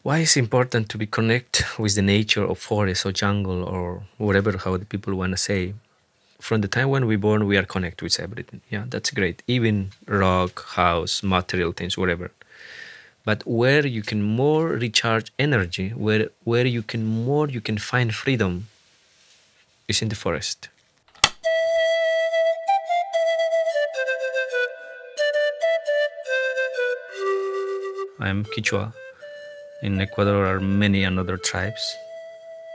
Why is it important to be connect with the nature of forest or jungle or whatever, how the people want to say? From the time when we're born, we are connected with everything. Yeah, that's great. Even rock, house, material things, whatever. But where you can more recharge energy, where you can find freedom, is in the forest. I am Quichua. In Ecuador are many another tribes,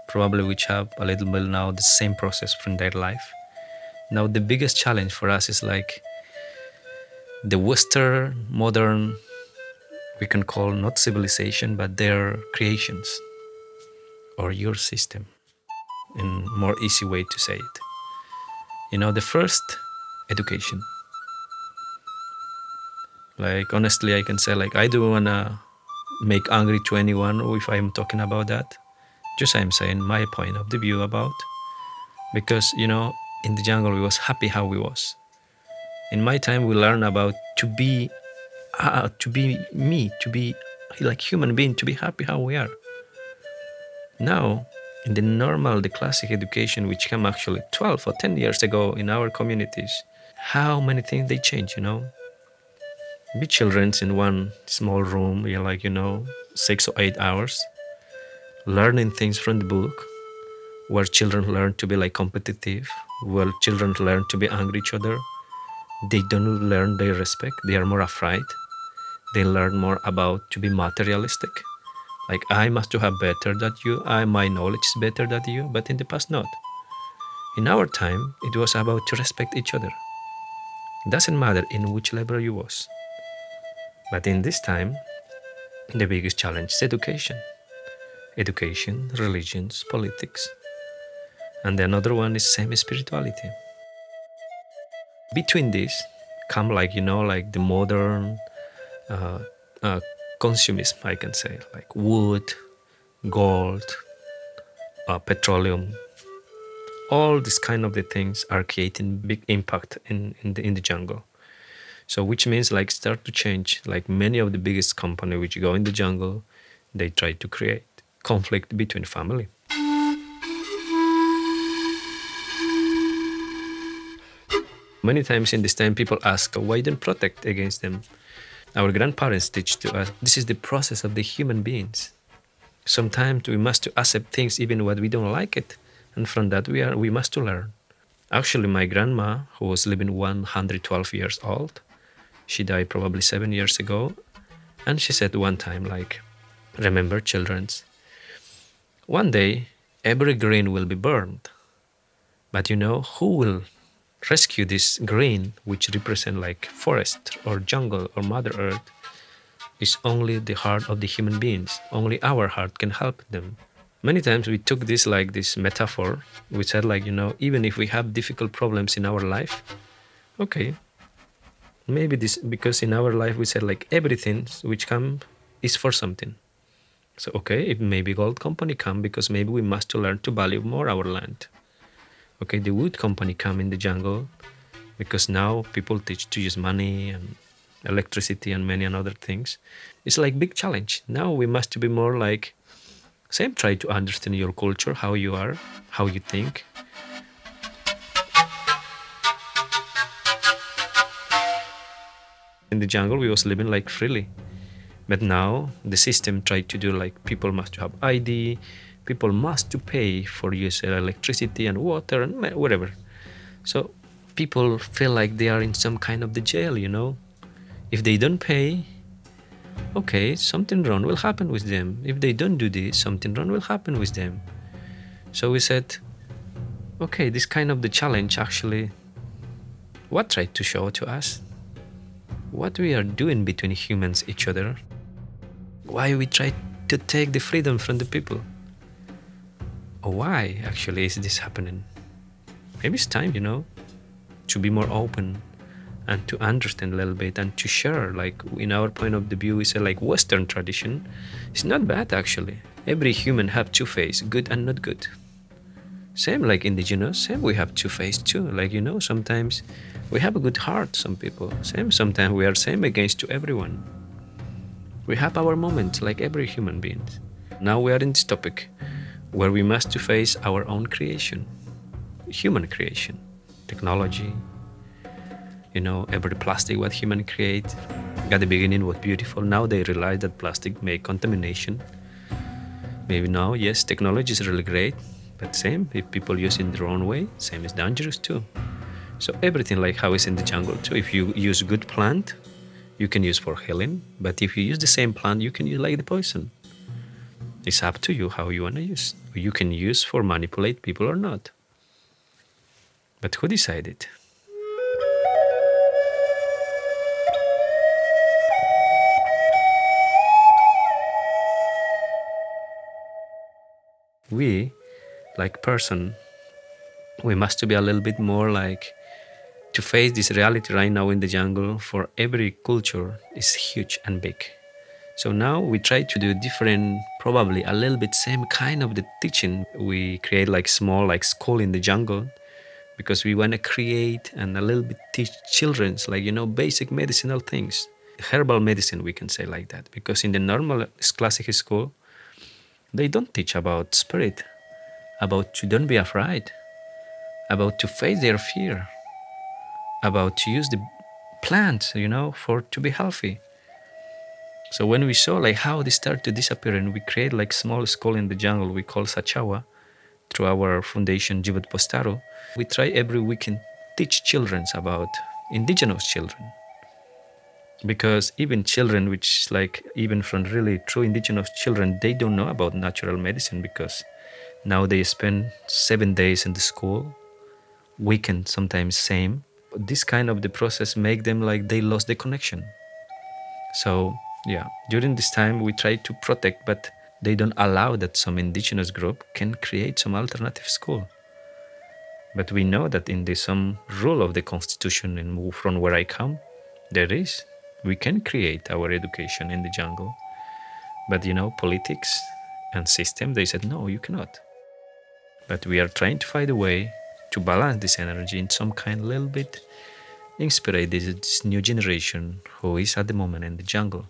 probably which have a little bit now the same process from their life. Now the biggest challenge for us is like the Western, modern, we can call not civilization, but their creations or your system, in more easy way to say it. The first, education. Like honestly, I can say like I don't wanna make angry to anyone if I'm talking about that. Just I'm saying my point of the view about, because in the jungle we was happy how we was. In my time we learn about to be me, to be like human being, to be happy how we are. Now in the classic education which came actually 12 or 10 years ago in our communities, how many things they change, Be children in one small room, 6 or 8 hours, learning things from the book, where children learn to be like competitive, where children learn to be angry each other. They don't learn their respect, they are more afraid. They learn more about to be materialistic. Like I must to have better than you, my knowledge is better than you, but in the past not. In our time, it was about to respect each other. It doesn't matter in which level you was. But in this time, the biggest challenge is education. Education, religions, politics. And the another one is semi-spirituality. Between these come like the modern consumism, I can say, like wood, gold, petroleum. All these kind of the things are creating big impact in the jungle. So which means like start to change, like many of the biggest companies which go in the jungle, they try to create conflict between family. Many times in this time people ask, why don't protect against them? Our grandparents teach to us, this is the process of the human beings. Sometimes we must accept things even when we don't like it. And from that we must to learn. Actually, my grandma, who was living 112 years old, she died probably 7 years ago. And she said one time, like, remember children, one day every grain will be burned. But who will rescue this grain, which represent like forest or jungle or Mother Earth, is only the heart of the human beings. Only our heart can help them. Many times we took this like this metaphor. We said like, even if we have difficult problems in our life, okay, maybe this, because in our life we said like everything which come is for something. So okay, if maybe gold company come because maybe we must to learn to value more our land. Okay, the wood company come in the jungle because now people teach to use money and electricity and many other things. It's like big challenge. Now we must be more like, same, try to understand your culture, how you are, how you think. In the jungle we was living like freely. But now the system tried to do like people must have ID, people must to pay for use electricity and water and whatever. So people feel like they are in some kind of the jail, If they don't pay, okay, something wrong will happen with them. If they don't do this, something wrong will happen with them. So we said, okay, this kind of the challenge actually, what tried to show to us? What we are doing between humans, each other. Why we try to take the freedom from the people. Why actually is this happening? Maybe it's time, to be more open and to understand a little bit and to share, like in our point of the view, we say like Western tradition. It's not bad actually. Every human have two faces, good and not good. Same like indigenous, same we have two faces too. Like, sometimes we have a good heart, some people. Same, sometimes we are same against to everyone. We have our moments like every human being. Now we are in this topic where we must to face our own creation, human creation, technology, every plastic what human create. At the beginning was beautiful. Now they realize that plastic make contamination. Maybe now, yes, technology is really great, but same, if people use it in their own way, same is dangerous too. So everything like how it's in the jungle too. If you use good plant, you can use for healing, but if you use the same plant, you can use like the poison. It's up to you how you want to use. You can use for manipulate people or not. But who decided? We, like person, we must be a little bit more like to face this reality right now in the jungle for every culture is huge and big. So now we try to do different, probably a little bit same kind of the teaching. We create like small like school in the jungle because we want to create and a little bit teach children's like, basic medicinal things. Herbal medicine, we can say like that, because in the normal classic school, they don't teach about spirit, about to don't be afraid, about to face their fear, about to use the plants, for to be healthy. So when we saw like how they start to disappear and we create like small school in the jungle we call Sachawa through our foundation Jibut Postaro, we try every weekend teach children about indigenous children. Because even children, which like even from really true indigenous children, they don't know about natural medicine because now they spend 7 days in the school, weekend sometimes same. But this kind of the process make them like they lost the connection. So yeah, during this time we try to protect, but they don't allow that some indigenous group can create some alternative school. But we know that in the some rule of the constitution and from where I come, there is. We can create our education in the jungle. But politics and system, they said, no, you cannot. But we are trying to find a way to balance this energy in some kind little bit, inspire this new generation who is at the moment in the jungle.